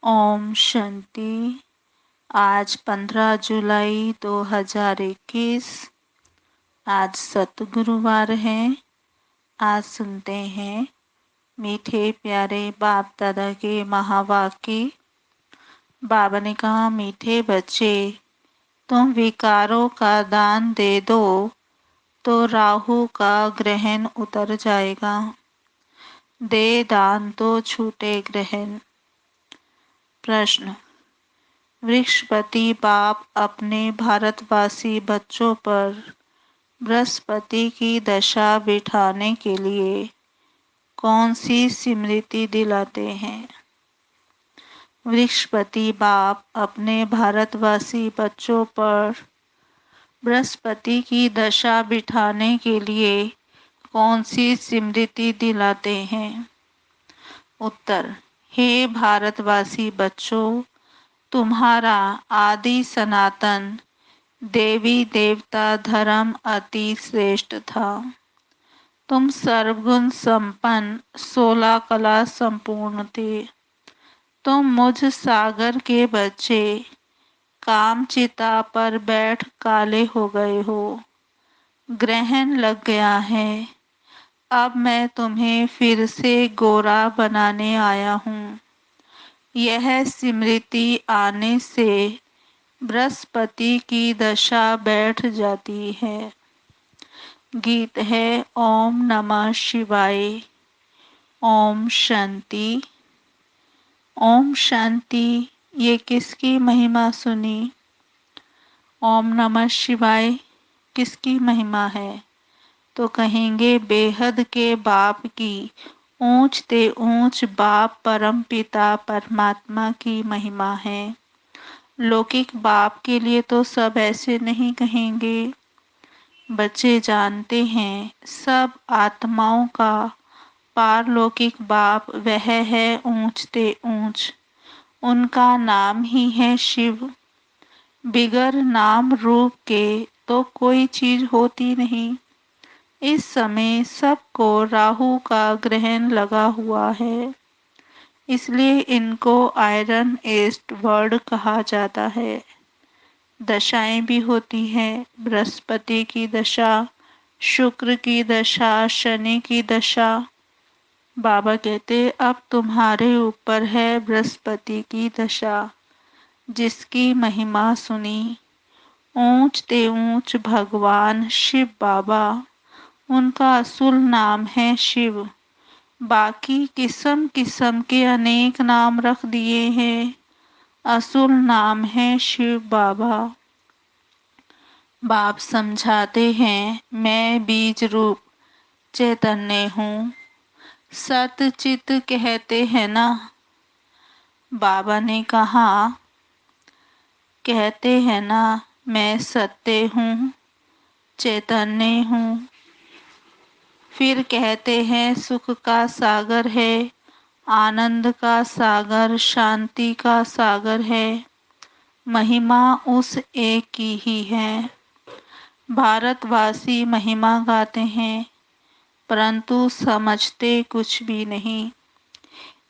ओम शांति। आज 15 जुलाई 2021। आज सतगुरुवार है। आज सुनते हैं मीठे प्यारे बाप दादा के महावाक्य। बाबा ने कहा, मीठे बच्चे, तुम विकारों का दान दे दो तो राहु का ग्रहण उतर जाएगा। दे दान तो छूटे ग्रहण। प्रश्न। वृक्षपति बाप अपने भारतवासी बच्चों पर बृहस्पति की दशा बिठाने के लिए कौन सी स्मृति दिलाते हैं? वृक्षपति बाप अपने भारतवासी बच्चों पर बृहस्पति की दशा बिठाने के लिए कौन सी स्मृति दिलाते हैं? उत्तर। हे भारतवासी बच्चों, तुम्हारा आदि सनातन देवी देवता धर्म अति श्रेष्ठ था। तुम सर्वगुण संपन्न 16 कला संपूर्ण थे। तुम मुझ सागर के बच्चे काम चिता पर बैठ काले हो गए हो। ग्रहण लग गया है। अब मैं तुम्हें फिर से गोरा बनाने आया हूँ। यह स्मृति आने से बृहस्पति की दशा बैठ जाती है। गीत है ओम नमः शिवाय। ओम शांति। ओम शांति। ये किसकी महिमा सुनी? ओम नमः शिवाय किसकी महिमा है? तो कहेंगे बेहद के बाप की, ऊंच ते ऊंच बाप परम पिता परमात्मा की महिमा है। लौकिक बाप के लिए तो सब ऐसे नहीं कहेंगे। बच्चे जानते हैं सब आत्माओं का पारलौकिक बाप वह है ऊंच ते ऊंच। उनका नाम ही है शिव। बिगर नाम रूप के तो कोई चीज होती नहीं। इस समय सबको राहु का ग्रहण लगा हुआ है, इसलिए इनको आयरन एस्ट वर्ड कहा जाता है। दशाएं भी होती हैं, बृहस्पति की दशा, शुक्र की दशा, शनि की दशा। बाबा कहते अब तुम्हारे ऊपर है बृहस्पति की दशा, जिसकी महिमा सुनी। ऊंच ते ऊंच भगवान शिव बाबा, उनका असुल नाम है शिव। बाकी किस्म किस्म के अनेक नाम रख दिए हैं, असुल नाम है शिव बाबा। बाप समझाते हैं मैं बीज रूप चैतन्य हूँ। सत चित कहते हैं ना। बाबा ने कहा, कहते हैं ना मैं सत्य हूँ, चैतन्य हूँ। फिर कहते हैं सुख का सागर है, आनंद का सागर, शांति का सागर है। महिमा उस एक की ही है। भारतवासी महिमा गाते हैं, परंतु समझते कुछ भी नहीं।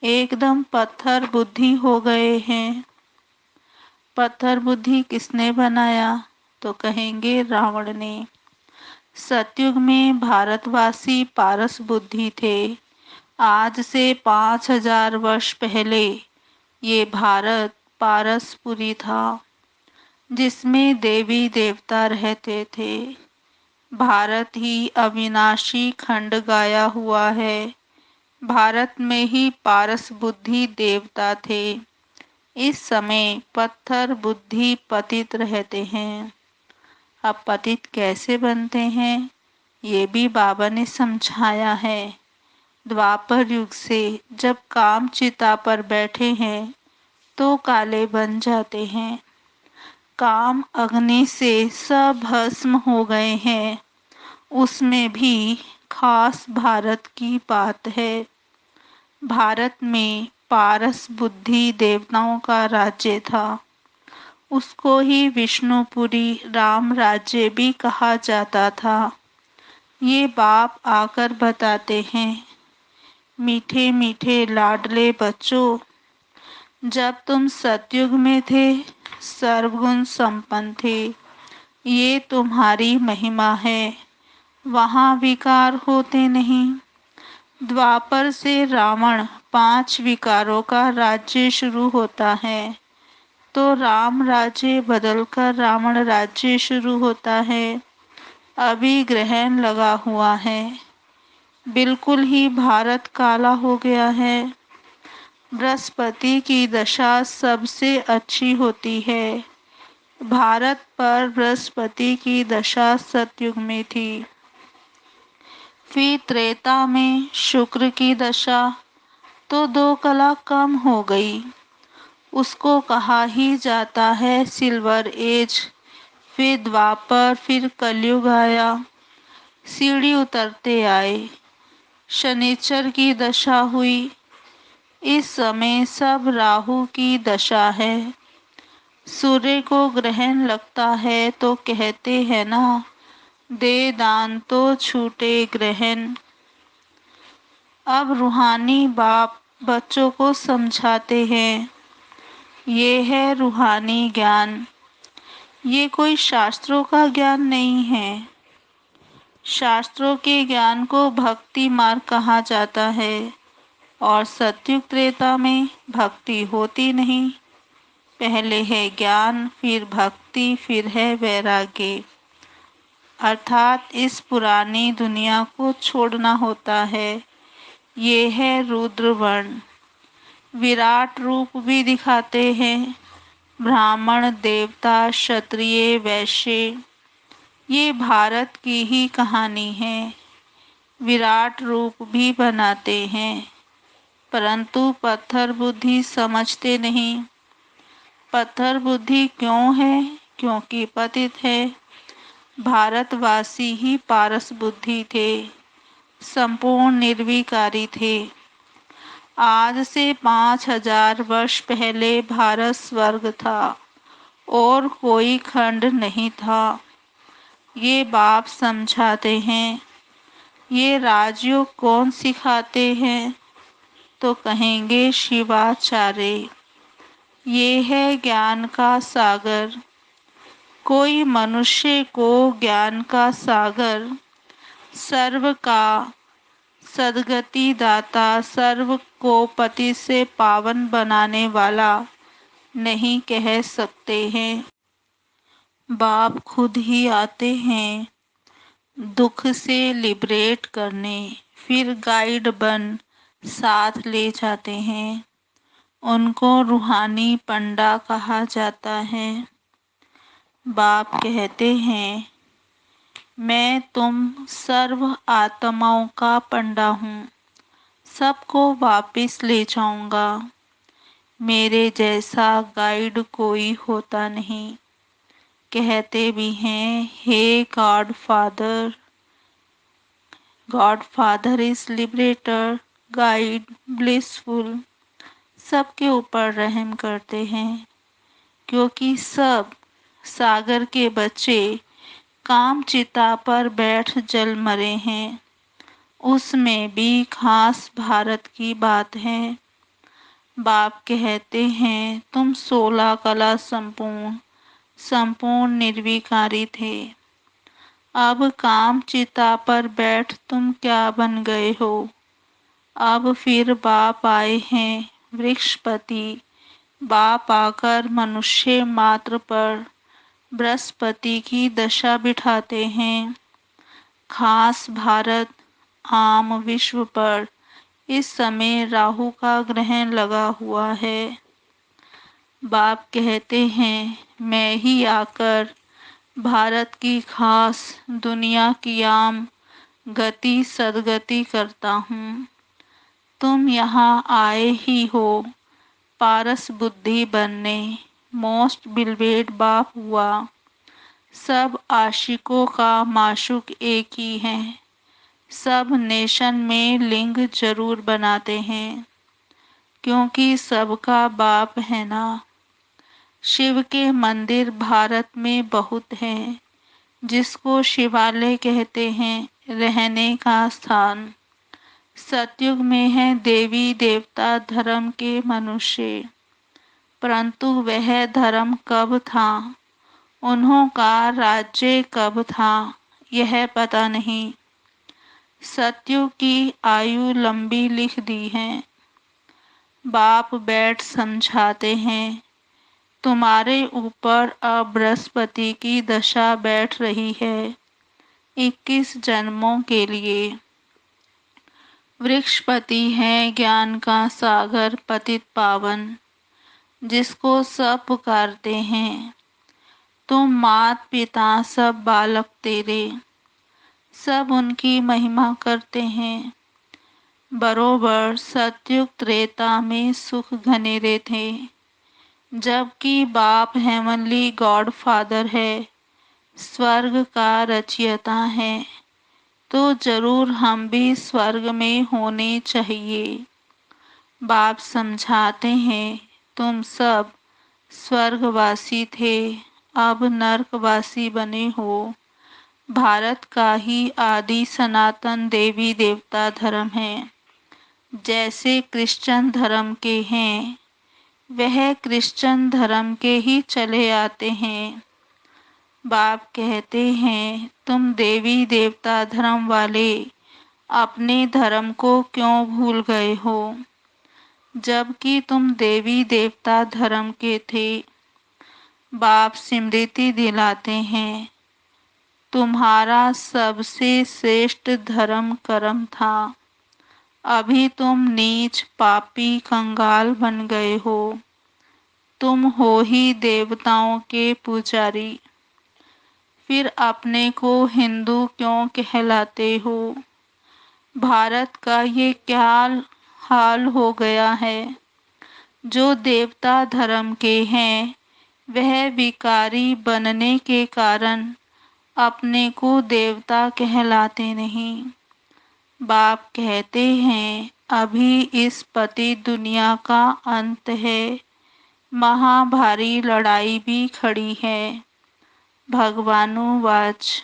एकदम पत्थर बुद्धि हो गए हैं। पत्थर बुद्धि किसने बनाया? तो कहेंगे रावण ने। सतयुग में भारतवासी पारस बुद्धि थे। आज से 5000 वर्ष पहले ये भारत पारसपुरी था, जिसमें देवी देवता रहते थे। भारत ही अविनाशी खंड गाया हुआ है। भारत में ही पारस बुद्धि देवता थे। इस समय पत्थर बुद्धि पतित रहते हैं। अब पतित कैसे बनते हैं, ये भी बाबा ने समझाया है। द्वापर युग से जब काम चिता पर बैठे हैं तो काले बन जाते हैं। काम अग्नि से सब भस्म हो गए हैं। उसमें भी खास भारत की बात है। भारत में पारस बुद्धि देवताओं का राज्य था। उसको ही विष्णुपुरी राम राज्य भी कहा जाता था। ये बाप आकर बताते हैं, मीठे मीठे लाडले बच्चों, जब तुम सतयुग में थे, सर्वगुण संपन्न थे। ये तुम्हारी महिमा है, वहाँ विकार होते नहीं। द्वापर से रावण 5 विकारों का राज्य शुरू होता है, तो राम राज्य बदलकर रावण राज्य शुरू होता है। अभी ग्रहण लगा हुआ है, बिल्कुल ही भारत काला हो गया है। बृहस्पति की दशा सबसे अच्छी होती है। भारत पर बृहस्पति की दशा सतयुग में थी। फिर त्रेता में शुक्र की दशा, तो 2 कला कम हो गई। उसको कहा ही जाता है सिल्वर एज। फिर द्वापर, फिर कलयुग आया, सीढ़ी उतरते आए। शनिचर की दशा हुई। इस समय सब राहु की दशा है। सूर्य को ग्रहण लगता है तो कहते हैं ना, दे दान तो छूटे ग्रहण। अब रूहानी बाप बच्चों को समझाते हैं, ये है रूहानी ज्ञान। ये कोई शास्त्रों का ज्ञान नहीं है। शास्त्रों के ज्ञान को भक्ति मार्ग कहा जाता है, और सतयुग त्रेता में भक्ति होती नहीं। पहले है ज्ञान, फिर भक्ति, फिर है वैराग्य। अर्थात इस पुरानी दुनिया को छोड़ना होता है। ये है रुद्रवर्ण। विराट रूप भी दिखाते हैं। ब्राह्मण, देवता, क्षत्रिय, वैश्य, ये भारत की ही कहानी है। विराट रूप भी बनाते हैं, परंतु पत्थर बुद्धि समझते नहीं। पत्थर बुद्धि क्यों है? क्योंकि पतित है। भारतवासी ही पारस बुद्धि थे, संपूर्ण निर्विकारी थे। आज से 5000 वर्ष पहले भारत स्वर्ग था और कोई खंड नहीं था। ये बाप समझाते हैं। ये राजयोग कौन सिखाते हैं? तो कहेंगे शिवाचार्य। ये है ज्ञान का सागर। कोई मनुष्य को ज्ञान का सागर, सर्व का सदगति दाता, सर्व को पति से पावन बनाने वाला नहीं कह सकते हैं। बाप खुद ही आते हैं दुख से लिबरेट करने, फिर गाइड बन साथ ले जाते हैं। उनको रूहानी पंडा कहा जाता है। बाप कहते हैं, मैं तुम सर्व आत्माओं का पंडा हूँ, सबको वापिस ले जाऊंगा। मेरे जैसा गाइड कोई होता नहीं। कहते भी हैं, हे God father. God father is liberator, guide blissful. सबके ऊपर रहम करते हैं, क्योंकि सब सागर के बच्चे काम चिता पर बैठ जल मरे हैं। उसमें भी खास भारत की बात है। बाप कहते हैं, तुम 16 कला संपूर्ण, संपूर्ण निर्विकारी थे। अब काम चिता पर बैठ तुम क्या बन गए हो? अब फिर बाप आए हैं वृक्षपति। बाप आकर मनुष्य मात्र पर बृहस्पति की दशा बिठाते हैं। खास भारत, आम विश्व पर इस समय राहु का ग्रहण लगा हुआ है। बाप कहते हैं, मैं ही आकर भारत की खास दुनिया की आम गति सदगति करता हूँ। तुम यहाँ आए ही हो पारस बुद्धि बनने। मोस्ट बिलवेड बाप हुआ। सब आशिकों का माशुक एक ही है। सब नेशन में लिंग जरूर बनाते हैं, क्योंकि सबका बाप है ना। शिव के मंदिर भारत में बहुत हैं, जिसको शिवालय कहते हैं, रहने का स्थान। सतयुग में है देवी देवता धर्म के मनुष्य। परंतु वह धर्म कब था, उन्हों का राज्य कब था, यह पता नहीं। सत्युग की आयु लंबी लिख दी है। बाप बैठ समझाते हैं, तुम्हारे ऊपर अब बृहस्पति की दशा बैठ रही है 21 जन्मों के लिए। वृक्षपति है ज्ञान का सागर पतित पावन, जिसको सब पुकारते हैं। तुम मात पिता सब बालक तेरे, सब उनकी महिमा करते हैं। बरोबर सतयुग त्रेता में सुख घनेरे थे, जबकि बाप हेवनली गॉड फादर है, स्वर्ग का रचयिता है, तो जरूर हम भी स्वर्ग में होने चाहिए। बाप समझाते हैं, तुम सब स्वर्गवासी थे, अब नरकवासी बने हो। भारत का ही आदि सनातन देवी देवता धर्म है। जैसे क्रिश्चियन धर्म के हैं, वह क्रिश्चियन धर्म के ही चले आते हैं। बाप कहते हैं, तुम देवी देवता धर्म वाले अपने धर्म को क्यों भूल गए हो, जबकि तुम देवी देवता धर्म के थे। बाप स्मृति दिलाते हैं, तुम्हारा सबसे श्रेष्ठ धर्म कर्म था। अभी तुम नीच पापी कंगाल बन गए हो। तुम हो ही देवताओं के पुजारी, फिर अपने को हिंदू क्यों कहलाते हो। भारत का ये क्या हाल हो गया है। जो देवता धर्म के हैं, वह विकारी बनने के कारण अपने को देवता कहलाते नहीं। बाप कहते हैं, अभी इस पति दुनिया का अंत है, महाभारी लड़ाई भी खड़ी है। भगवानुवाच,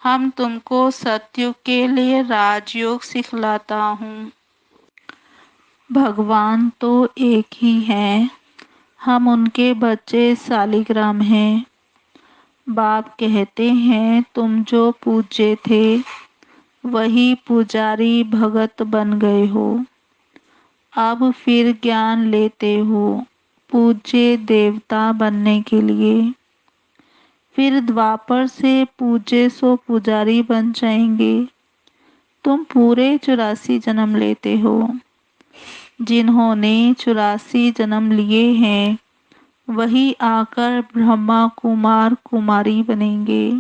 हम तुमको सत्युग के लिए राजयोग सिखलाता हूँ। भगवान तो एक ही है, हम उनके बच्चे शालिग्राम हैं। बाप कहते हैं, तुम जो पूज्य थे, वही पुजारी भगत बन गए हो। अब फिर ज्ञान लेते हो पूज्य देवता बनने के लिए। फिर द्वापर से पूज्य सो पुजारी बन जाएंगे। तुम पूरे 84 जन्म लेते हो। जिन्होंने 84 जन्म लिए हैं, वही आकर ब्रह्मा कुमार कुमारी बनेंगे।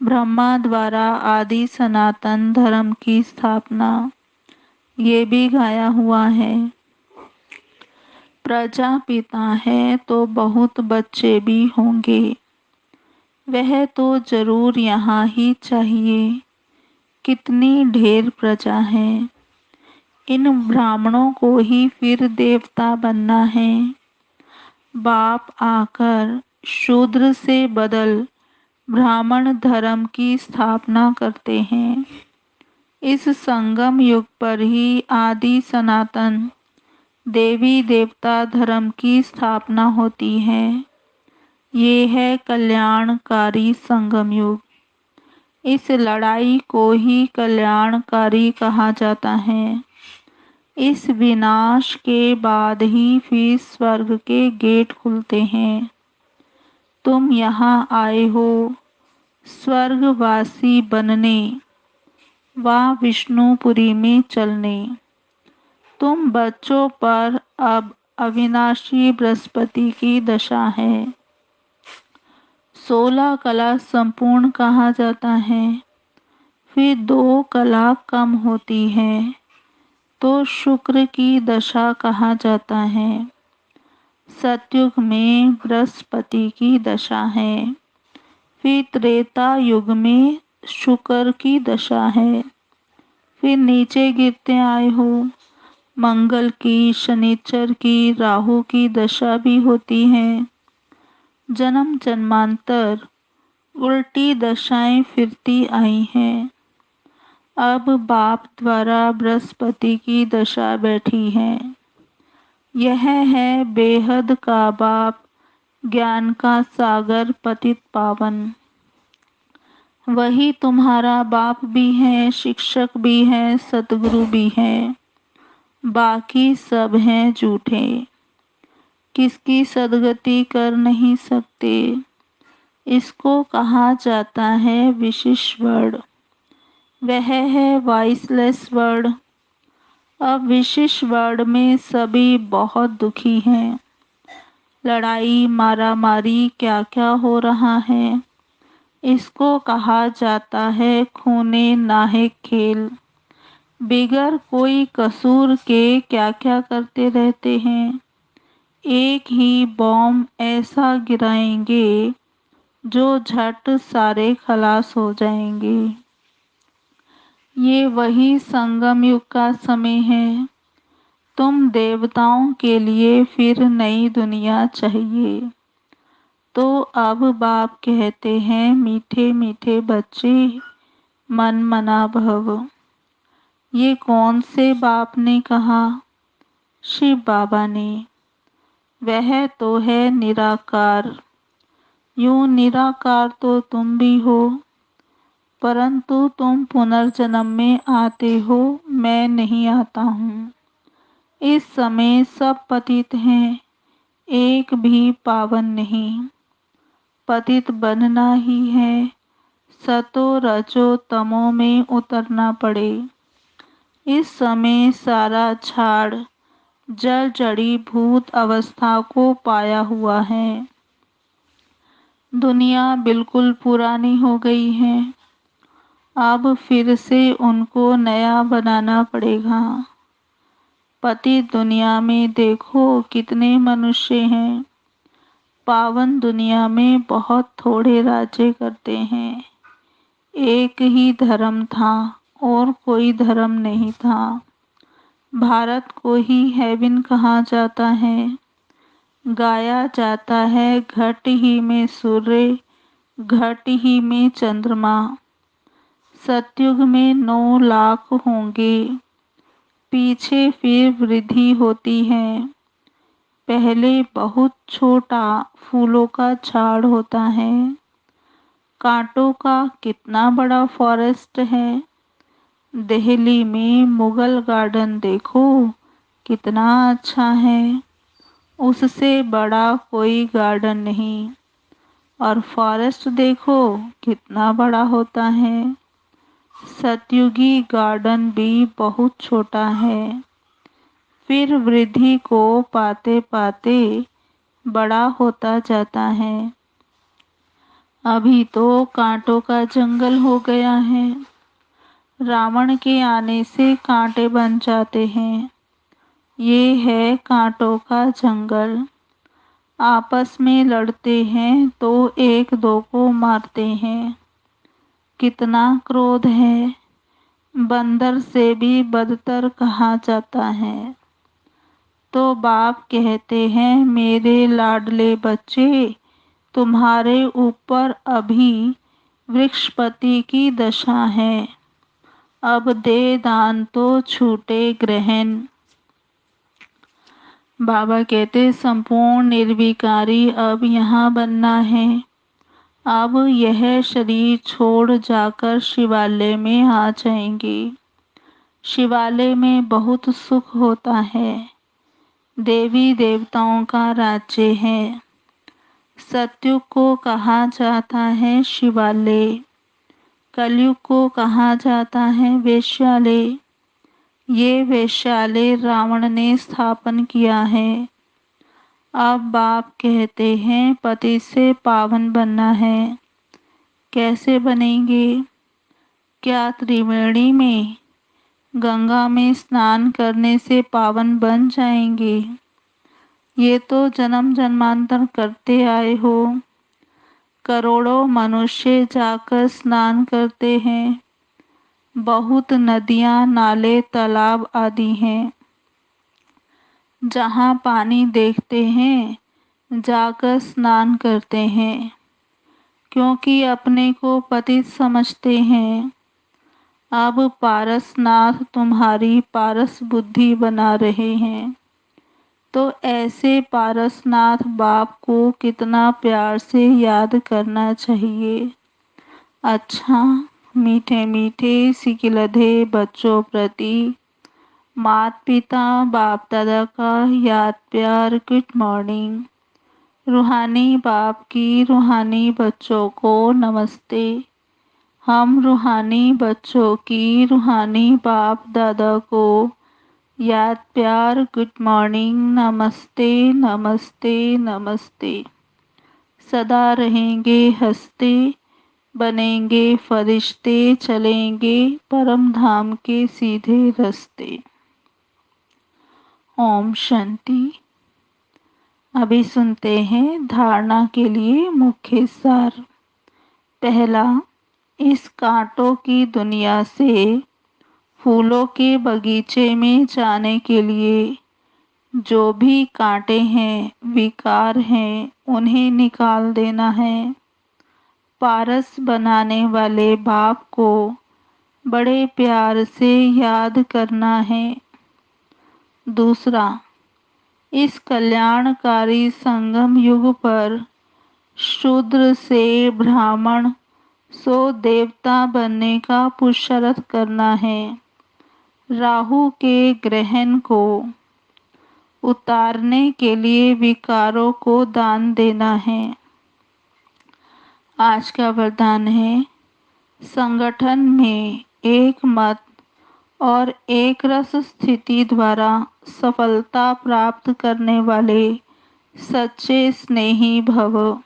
ब्रह्मा द्वारा आदि सनातन धर्म की स्थापना, ये भी गाया हुआ है। प्रजापिता है तो बहुत बच्चे भी होंगे, वह तो जरूर यहाँ ही चाहिए। कितनी ढेर प्रजा है। इन ब्राह्मणों को ही फिर देवता बनना है। बाप आकर शूद्र से बदल ब्राह्मण धर्म की स्थापना करते हैं। इस संगम युग पर ही आदि सनातन देवी देवता धर्म की स्थापना होती है। ये है कल्याणकारी संगम युग। इस लड़ाई को ही कल्याणकारी कहा जाता है। इस विनाश के बाद ही फिर स्वर्ग के गेट खुलते हैं। तुम यहाँ आए हो स्वर्गवासी बनने, व विष्णुपुरी में चलने। तुम बच्चों पर अब अविनाशी बृहस्पति की दशा है। 16 कला संपूर्ण कहा जाता है, फिर 2 कला कम होती है, तो शुक्र की दशा कहा जाता है। सतयुग में बृहस्पति की दशा है, फिर त्रेता युग में शुक्र की दशा है। फिर नीचे गिरते आए हो, मंगल की, शनिचर की, राहु की दशा भी होती है। जन्म जन्मांतर उल्टी दशाएं फिरती आई हैं। अब बाप द्वारा बृहस्पति की दशा बैठी है। यह है बेहद का बाप, ज्ञान का सागर पतित पावन। वही तुम्हारा बाप भी है, शिक्षक भी है, सतगुरु भी है, बाकी सब हैं झूठे। किसकी सदगति कर नहीं सकते, इसको कहा जाता है विशिष्ट वर्ड। वह है वॉइसलेस वर्ड। अब विशिष्ट वर्ड में सभी बहुत दुखी हैं। लड़ाई मारा मारी क्या क्या हो रहा है, इसको कहा जाता है खूने नाहक खेल। बिगर कोई कसूर के क्या क्या करते रहते हैं। एक ही बॉम्ब ऐसा गिराएंगे जो झट सारे खलास हो जाएंगे। ये वही संगम युग का समय है। तुम देवताओं के लिए फिर नई दुनिया चाहिए। तो अब बाप कहते हैं, मीठे मीठे बच्चे मन मना भव। ये कौन से बाप ने कहा? शिव बाबा ने। वह तो है निराकार। यूं निराकार तो तुम भी हो, परंतु तुम पुनर्जन्म में आते हो, मैं नहीं आता हूँ। इस समय सब पतित हैं, एक भी पावन नहीं। पतित बनना ही है, सतो रजो तमो में उतरना पड़े। इस समय सारा झाड़ जड़ जड़ी भूत अवस्था को पाया हुआ है। दुनिया बिल्कुल पुरानी हो गई है, अब फिर से उनको नया बनाना पड़ेगा। पति दुनिया में देखो कितने मनुष्य हैं, पावन दुनिया में बहुत थोड़े राज्य करते हैं। एक ही धर्म था और कोई धर्म नहीं था। भारत को ही हेवन कहा जाता है। गाया जाता है घट ही में सूर्य, घट ही में चंद्रमा। सतयुग में 9 लाख होंगे, पीछे फिर वृद्धि होती है। पहले बहुत छोटा फूलों का झाड़ होता है, कांटों का कितना बड़ा फॉरेस्ट है। दिल्ली में मुगल गार्डन देखो कितना अच्छा है, उससे बड़ा कोई गार्डन नहीं। और फॉरेस्ट देखो कितना बड़ा होता है। सतयुगी गार्डन भी बहुत छोटा है, फिर वृद्धि को पाते पाते बड़ा होता जाता है। अभी तो कांटों का जंगल हो गया है। रावण के आने से कांटे बन जाते हैं। ये है कांटों का जंगल। आपस में लड़ते हैं तो एक दो को मारते हैं। कितना क्रोध है, बंदर से भी बदतर कहा जाता है। तो बाप कहते हैं, मेरे लाडले बच्चे, तुम्हारे ऊपर अभी वृक्षपति की दशा है। अब दे दान तो छूटे ग्रहण। बाबा कहते संपूर्ण निर्विकारी अब यहाँ बनना है। अब यह शरीर छोड़ जाकर शिवालय में आ जाएंगे। शिवालय में बहुत सुख होता है। देवी देवताओं का राज्य है। सतयुग को कहा जाता है शिवालय, कलयुग को कहा जाता है वेश्यालय। ये वेश्यालय रावण ने स्थापन किया है। अब बाप कहते हैं पति से पावन बनना है। कैसे बनेंगे? क्या त्रिवेणी में, गंगा में स्नान करने से पावन बन जाएंगे? ये तो जन्म जन्मांतर करते आए हो। करोड़ों मनुष्य जाकर स्नान करते हैं। बहुत नदियां, नाले, तालाब आदि हैं। जहाँ पानी देखते हैं जाकर स्नान करते हैं, क्योंकि अपने को पतित समझते हैं। अब पारसनाथ तुम्हारी पारस बुद्धि बना रहे हैं। तो ऐसे पारसनाथ बाप को कितना प्यार से याद करना चाहिए। अच्छा, मीठे मीठे सिकिलधे बच्चों प्रति माता पिता बाप दादा का याद प्यार गुड मॉर्निंग। रूहानी बाप की रूहानी बच्चों को नमस्ते। हम रूहानी बच्चों की रूहानी बाप दादा को याद प्यार गुड मॉर्निंग, नमस्ते नमस्ते नमस्ते। सदा रहेंगे हंसते, बनेंगे फरिश्ते, चलेंगे परम धाम के सीधे रास्ते। ओम शांति। अभी सुनते हैं धारणा के लिए मुख्य सार। पहला, इस कांटों की दुनिया से फूलों के बगीचे में जाने के लिए जो भी कांटे हैं, विकार हैं, उन्हें निकाल देना है। पारस बनाने वाले बाप को बड़े प्यार से याद करना है। दूसरा, इस कल्याणकारी संगम युग पर शूद्र से ब्राह्मण सो देवता बनने का पुरुषार्थ करना है। राहु के ग्रहण को उतारने के लिए विकारों को दान देना है। आज का वरदान है, संगठन में एक मत और एक रस स्थिति द्वारा सफलता प्राप्त करने वाले सच्चे स्नेही भव।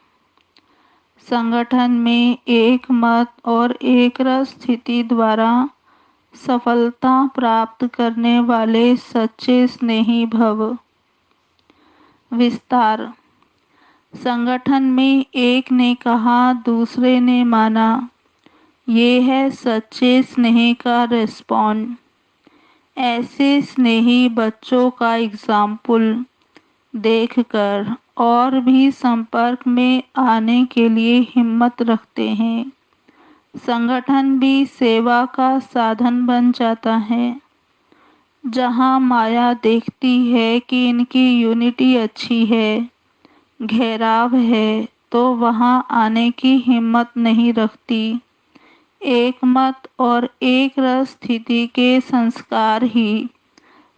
संगठन में एक मत और एक रस स्थिति द्वारा सफलता प्राप्त करने वाले सच्चे स्नेही भव। विस्तार। संगठन में एक ने कहा, दूसरे ने माना, ये है सच्चे स्नेह का रिस्पॉन्ड। ऐसे स्नेही बच्चों का एग्जाम्पल देखकर और भी संपर्क में आने के लिए हिम्मत रखते हैं। संगठन भी सेवा का साधन बन जाता है। जहाँ माया देखती है कि इनकी यूनिटी अच्छी है, घेराव है, तो वहाँ आने की हिम्मत नहीं रखती। एक मत और एक रस स्थिति के संस्कार ही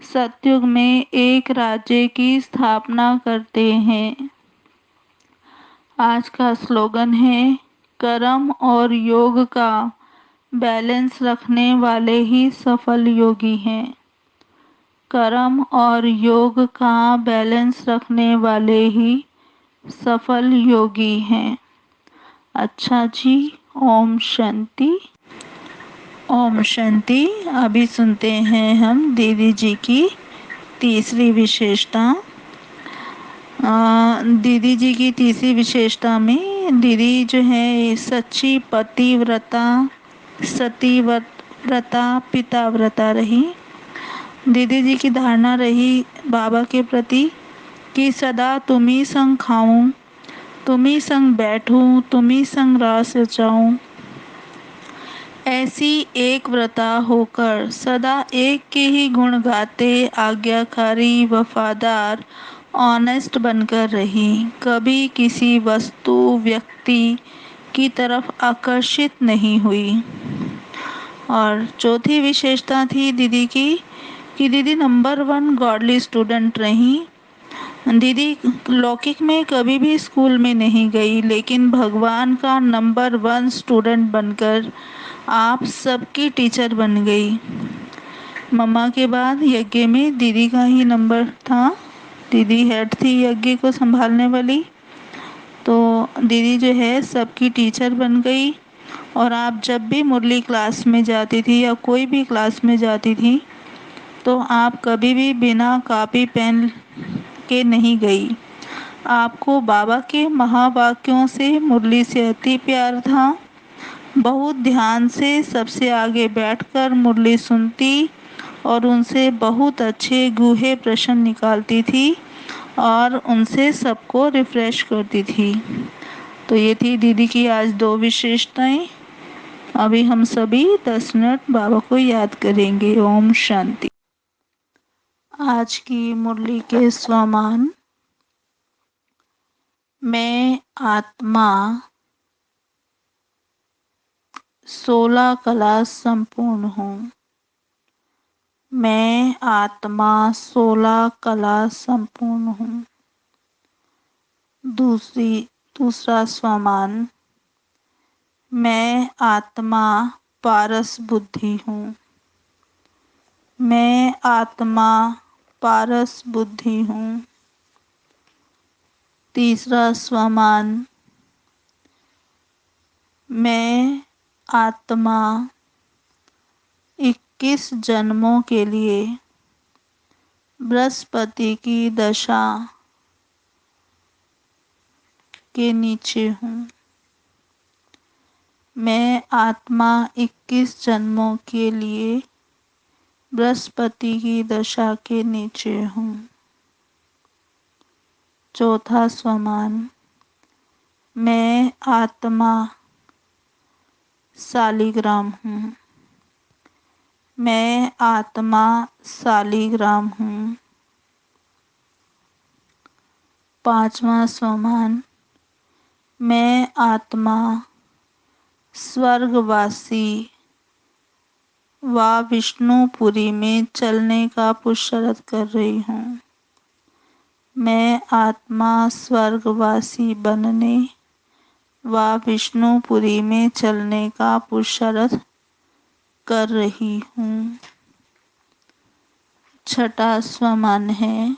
सतयुग में एक राज्य की स्थापना करते हैं। आज का स्लोगन है, कर्म और योग का बैलेंस रखने वाले ही सफल योगी हैं। कर्म और योग का बैलेंस रखने वाले ही सफल योगी हैं। अच्छा जी, ओम शांति। ओम शांति। अभी सुनते हैं हम दीदी जी की तीसरी विशेषता। दीदी जी की तीसरी विशेषता में दीदी जो है सच्ची पतिव्रता, सतीव्रता, पिताव्रता रही। दीदी जी की धारणा रही बाबा के प्रति कि सदा तुम्ही संग खाऊं, तुम्ही संग बैठूं, तुम्ही संग रास रचाऊं। ऐसी एक व्रता होकर सदा एक के ही गुण गाते, आज्ञाकारी, वफादार, ऑनेस्ट बनकर रही। कभी किसी वस्तु व्यक्ति की तरफ आकर्षित नहीं हुई। और चौथी विशेषता थी दीदी की कि दीदी नंबर 1 गॉडली स्टूडेंट रही। दीदी लौकिक में कभी भी स्कूल में नहीं गई, लेकिन भगवान का नंबर 1 स्टूडेंट बनकर आप सबकी टीचर बन गई। मम्मा के बाद यज्ञ में दीदी का ही नंबर था। दीदी हेड थी यज्ञ को संभालने वाली, तो दीदी जो है सबकी टीचर बन गई। और आप जब भी मुरली क्लास में जाती थी या कोई भी क्लास में जाती थी, तो आप कभी भी बिना कॉपी पेन के नहीं गई। आपको बाबा के महावाक्यों से, मुरली से अति प्यार था। बहुत ध्यान से सबसे आगे बैठकर मुरली सुनती और उनसे बहुत अच्छे गूढ़े प्रश्न निकालती थी और उनसे सबको रिफ्रेश करती थी। तो ये थी दीदी की आज 2 विशेषताएं। अभी हम सभी 10 मिनट बाबा को याद करेंगे। ओम शांति। आज की मुरली के स्वमान। मैं आत्मा 16 कला संपूर्ण हूँ। मैं आत्मा 16 कला संपूर्ण हूँ। दूसरा स्वमान। मैं आत्मा पारस बुद्धि हूँ। मैं आत्मा पारस बुद्धि हूँ। तीसरा स्वमान। मैं आत्मा 21 जन्मों के लिए बृहस्पति की दशा के नीचे हूँ। मैं आत्मा 21 जन्मों के लिए बृहस्पति की दशा के नीचे हूँ। चौथा स्वमान। मैं आत्मा शालिग्राम हूँ। मैं आत्मा शालिग्राम हूँ। पांचवा स्वमान। मैं आत्मा स्वर्गवासी व विष्णुपुरी में चलने का पुरुषार्थ कर रही हूँ। मैं आत्मा स्वर्गवासी बनने व विष्णुपुरी में चलने का पुरुषार्थ कर रही हूँ। छठा स्वमान है।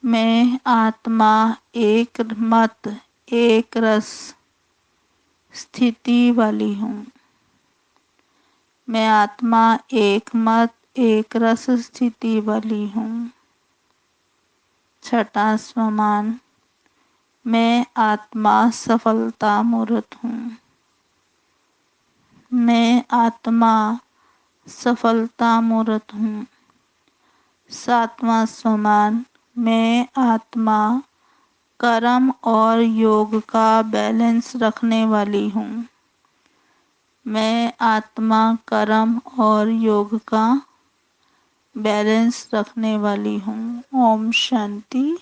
मैं आत्मा एक मत एक रस स्थिति वाली हूँ। मैं आत्मा एक मत एक रस स्थिति वाली हूँ। छठा स्वमान। मैं आत्मा सफलता मूर्त हूँ। मैं आत्मा सफलता मूर्त हूँ। सातवां स्वमान। मैं आत्मा कर्म और योग का बैलेंस रखने वाली हूँ। मैं आत्मा कर्म और योग का बैलेंस रखने वाली हूँ। ओम शांति।